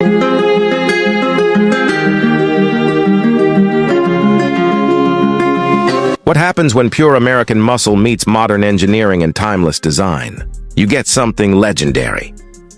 What happens when pure American muscle meets modern engineering and timeless design? You get something legendary.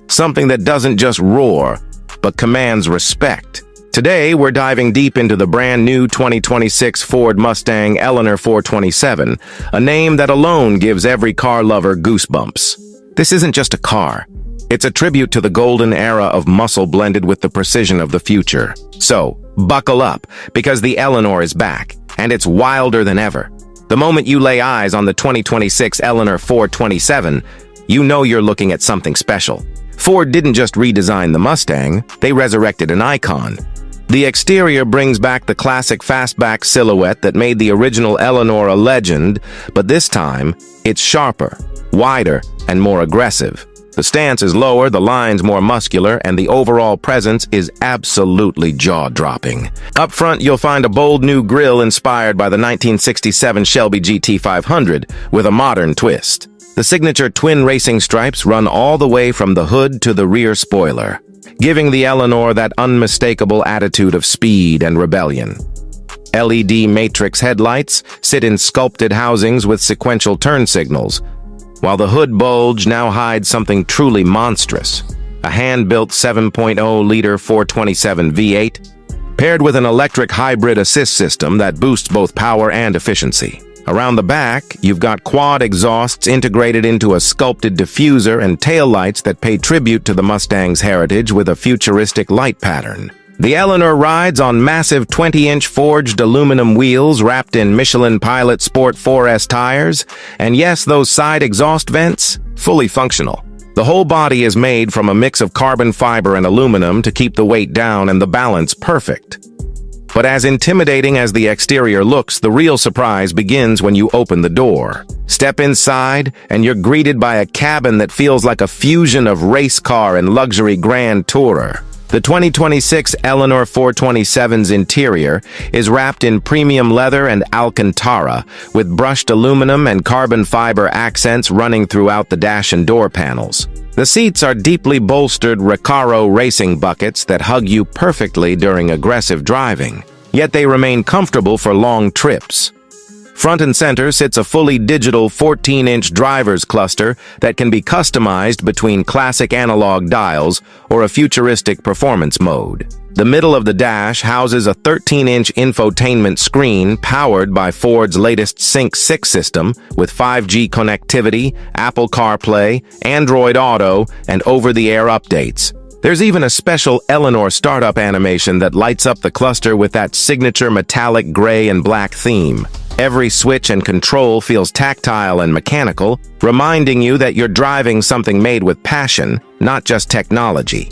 Something that doesn't just roar, but commands respect. Today, we're diving deep into the brand new 2026 Ford Mustang Eleanor 427, a name that alone gives every car lover goosebumps. This isn't just a car. It's a tribute to the golden era of muscle blended with the precision of the future. So, buckle up, because the Eleanor is back, and it's wilder than ever. The moment you lay eyes on the 2026 Eleanor 427, you know you're looking at something special. Ford didn't just redesign the Mustang, they resurrected an icon. The exterior brings back the classic fastback silhouette that made the original Eleanor a legend, but this time, it's sharper, wider, and more aggressive. The stance is lower, the lines more muscular, and the overall presence is absolutely jaw-dropping. Up front, you'll find a bold new grille inspired by the 1967 Shelby GT500 with a modern twist. The signature twin racing stripes run all the way from the hood to the rear spoiler, giving the Eleanor that unmistakable attitude of speed and rebellion. LED matrix headlights sit in sculpted housings with sequential turn signals, while the hood bulge now hides something truly monstrous, a hand-built 7.0-liter 427 V8, paired with an electric hybrid assist system that boosts both power and efficiency. Around the back, you've got quad exhausts integrated into a sculpted diffuser and taillights that pay tribute to the Mustang's heritage with a futuristic light pattern. The Eleanor rides on massive 20-inch forged aluminum wheels wrapped in Michelin Pilot Sport 4S tires, and yes, those side exhaust vents, fully functional. The whole body is made from a mix of carbon fiber and aluminum to keep the weight down and the balance perfect. But as intimidating as the exterior looks, the real surprise begins when you open the door. Step inside, and you're greeted by a cabin that feels like a fusion of race car and luxury grand tourer. The 2026 Eleanor 427's interior is wrapped in premium leather and Alcantara, with brushed aluminum and carbon fiber accents running throughout the dash and door panels. The seats are deeply bolstered Recaro racing buckets that hug you perfectly during aggressive driving, yet they remain comfortable for long trips. Front and center sits a fully digital 14-inch driver's cluster that can be customized between classic analog dials or a futuristic performance mode. The middle of the dash houses a 13-inch infotainment screen powered by Ford's latest Sync 6 system with 5G connectivity, Apple CarPlay, Android Auto, and over-the-air updates. There's even a special Eleanor startup animation that lights up the cluster with that signature metallic gray and black theme. Every switch and control feels tactile and mechanical, reminding you that you're driving something made with passion, not just technology.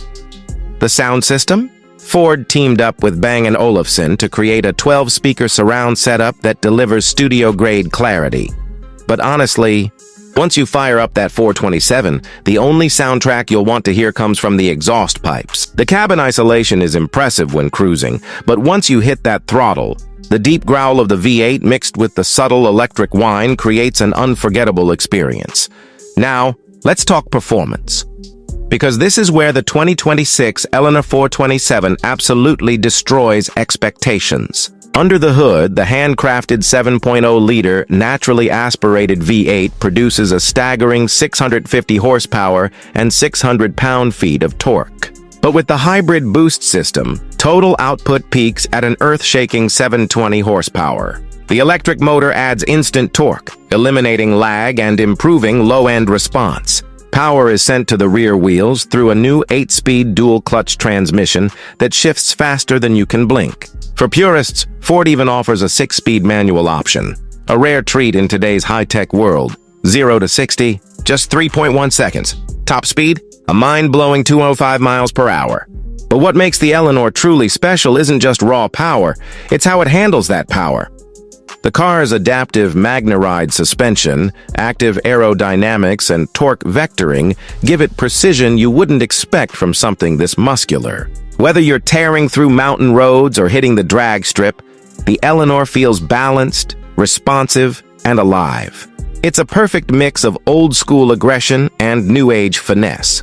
The sound system? Ford teamed up with Bang & Olufsen to create a 12-speaker surround setup that delivers studio-grade clarity. But honestly, once you fire up that 427, the only soundtrack you'll want to hear comes from the exhaust pipes. The cabin isolation is impressive when cruising, but once you hit that throttle, the deep growl of the V8 mixed with the subtle electric whine creates an unforgettable experience. Now, let's talk performance. Because this is where the 2026 Eleanor 427 absolutely destroys expectations. Under the hood, the handcrafted 7.0-liter naturally aspirated V8 produces a staggering 650 horsepower and 600 pound-feet of torque. But with the hybrid boost system, total output peaks at an earth-shaking 720 horsepower. The electric motor adds instant torque, eliminating lag and improving low-end response. Power is sent to the rear wheels through a new 8-speed dual-clutch transmission that shifts faster than you can blink. For purists, Ford even offers a 6-speed manual option, a rare treat in today's high-tech world. 0 to 60, just 3.1 seconds. Top speed? A mind-blowing 205 miles per hour. But what makes the Eleanor truly special isn't just raw power, it's how it handles that power. The car's adaptive MagneRide suspension, active aerodynamics, and torque vectoring give it precision you wouldn't expect from something this muscular. Whether you're tearing through mountain roads or hitting the drag strip, the Eleanor feels balanced, responsive, and alive. It's a perfect mix of old-school aggression and new-age finesse.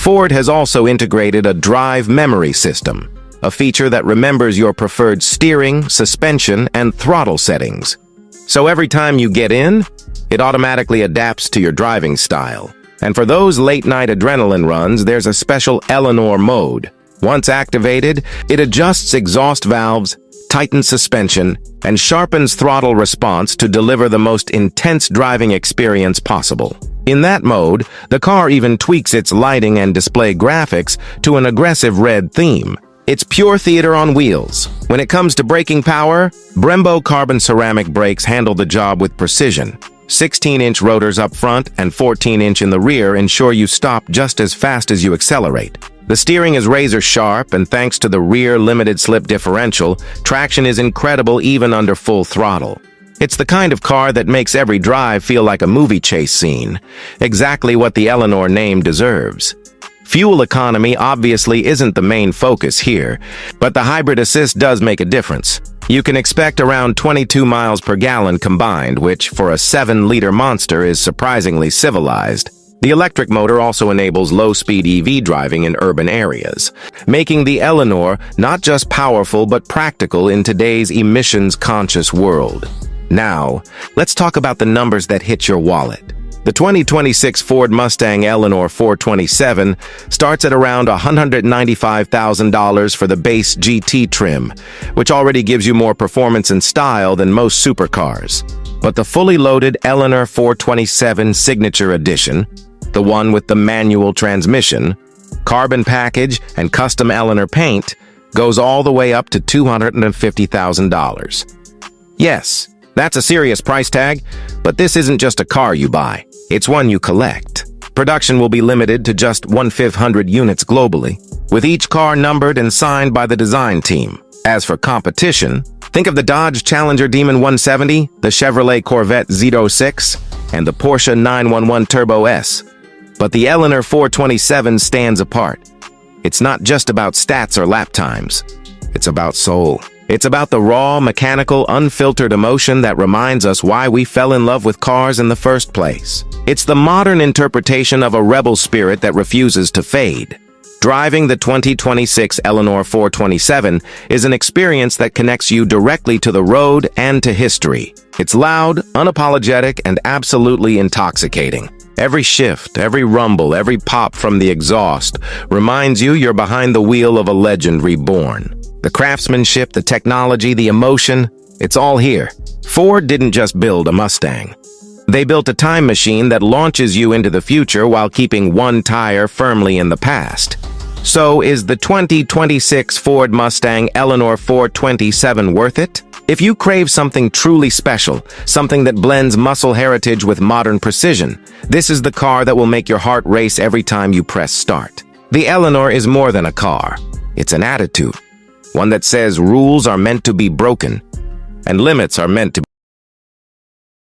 Ford has also integrated a drive memory system, a feature that remembers your preferred steering, suspension, and throttle settings. So every time you get in, it automatically adapts to your driving style. And for those late-night adrenaline runs, there's a special Eleanor mode. Once activated, it adjusts exhaust valves, tightens suspension, and sharpens throttle response to deliver the most intense driving experience possible. In that mode, the car even tweaks its lighting and display graphics to an aggressive red theme. It's pure theater on wheels. When it comes to braking power, Brembo carbon ceramic brakes handle the job with precision. 16-inch rotors up front and 14-inch in the rear ensure you stop just as fast as you accelerate. The steering is razor sharp, and thanks to the rear limited slip differential, traction is incredible even under full throttle. It's the kind of car that makes every drive feel like a movie chase scene, exactly what the Eleanor name deserves. Fuel economy obviously isn't the main focus here, but the hybrid assist does make a difference. You can expect around 22 miles per gallon combined, which for a 7-liter monster is surprisingly civilized. The electric motor also enables low-speed EV driving in urban areas, making the Eleanor not just powerful but practical in today's emissions-conscious world. Now, let's talk about the numbers that hit your wallet. The 2026 Ford Mustang Eleanor 427 starts at around $195,000 for the base GT trim, which already gives you more performance and style than most supercars. But the fully loaded Eleanor 427 Signature Edition, the one with the manual transmission, carbon package, and custom Eleanor paint, goes all the way up to $250,000. Yes, that's a serious price tag, but this isn't just a car you buy. It's one you collect. Production will be limited to just 1/500 units globally, with each car numbered and signed by the design team. As for competition, think of the Dodge Challenger Demon 170, the Chevrolet Corvette Z06, and the Porsche 911 Turbo S. But the Eleanor 427 stands apart. It's not just about stats or lap times. It's about soul. It's about the raw, mechanical, unfiltered emotion that reminds us why we fell in love with cars in the first place. It's the modern interpretation of a rebel spirit that refuses to fade. Driving the 2026 Eleanor 427 is an experience that connects you directly to the road and to history. It's loud, unapologetic, and absolutely intoxicating. Every shift, every rumble, every pop from the exhaust reminds you you're behind the wheel of a legend reborn. The craftsmanship, the technology, the emotion, it's all here. Ford didn't just build a Mustang. They built a time machine that launches you into the future while keeping one tire firmly in the past. So is the 2026 Ford Mustang Eleanor 427 worth it? If you crave something truly special, something that blends muscle heritage with modern precision, this is the car that will make your heart race every time you press start. The Eleanor is more than a car. It's an attitude. One that says rules are meant to be broken and limits are meant to be